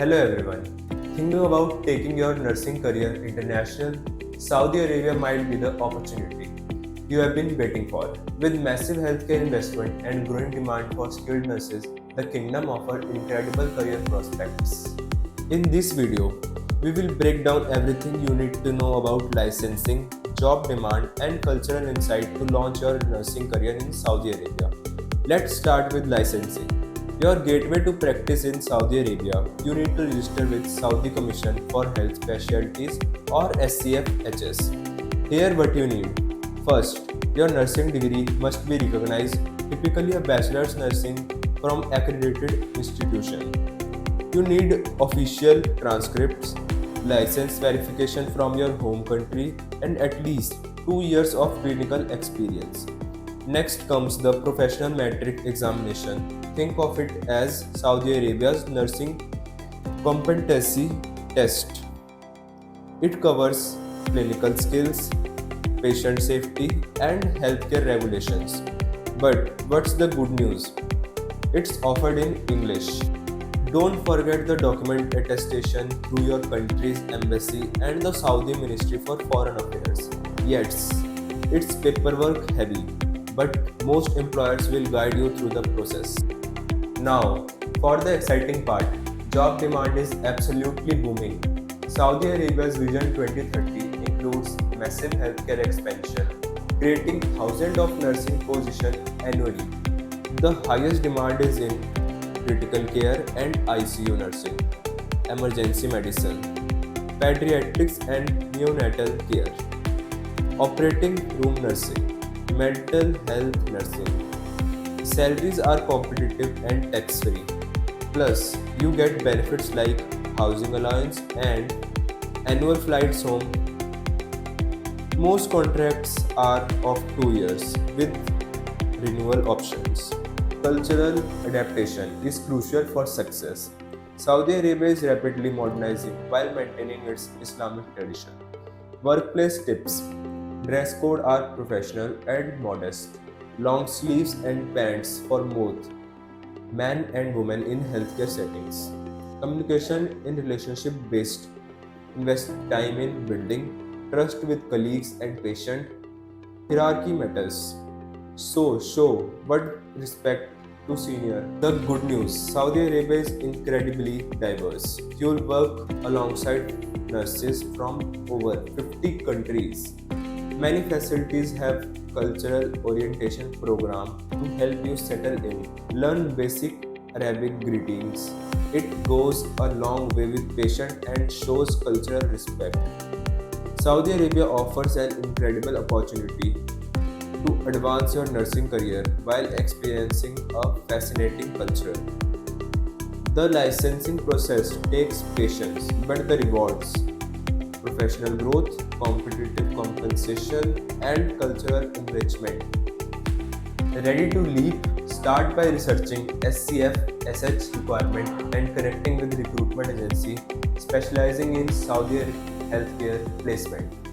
Hello everyone. Thinking about taking your nursing career international, Saudi Arabia might be the opportunity you have been waiting for. With massive healthcare investment and growing demand for skilled nurses, the kingdom offers incredible career prospects. In this video, we will break down everything you need to know about licensing, job demand, and cultural insight to launch your nursing career in Saudi Arabia. Let's start with licensing. Your gateway to practice in Saudi Arabia, you need to register with Saudi Commission for Health Specialties or SCFHS. Here what you need. First, your nursing degree must be recognized, typically a bachelor's nursing from accredited institution. You need official transcripts, license verification from your home country, and at least 2 years of clinical experience. Next comes the professional metric examination. Think of it as Saudi Arabia's nursing competency test. It covers clinical skills, patient safety, and healthcare regulations. But what's the good news? It's offered in English. Don't forget the document attestation through your country's embassy and the Saudi Ministry for Foreign Affairs. Yes, it's paperwork heavy, but most employers will guide you through the process. Now, for the exciting part, job demand is absolutely booming. Saudi Arabia's Vision 2030 includes massive healthcare expansion, creating thousands of nursing positions annually. The highest demand is in critical care and ICU nursing, emergency medicine, pediatrics and neonatal care, operating room nursing, mental health nursing. Salaries are competitive and tax free. Plus, you get benefits like housing allowance and annual flights home. Most contracts are of 2 years with renewal options. Cultural adaptation is crucial for success. Saudi Arabia is rapidly modernizing while maintaining its Islamic tradition. Workplace tips: dress code are professional and modest. Long sleeves and pants for both men and women in healthcare settings. Communication in relationship based. Invest time in building trust with colleagues and patient. Hierarchy matters. So show but respect to senior. The good news: Saudi Arabia is incredibly diverse. You'll work alongside nurses from over 50 countries. Many facilities have cultural orientation program to help you settle in. Learn basic Arabic greetings. It goes a long way with patient and shows cultural respect. Saudi Arabia offers an incredible opportunity to advance your nursing career while experiencing a fascinating culture. The licensing process takes patience, but the rewards: professional growth, competitive compensation, and cultural enrichment. Ready to leap? Start by researching SCF SH requirement and connecting with recruitment agency specializing in Saudi healthcare placement.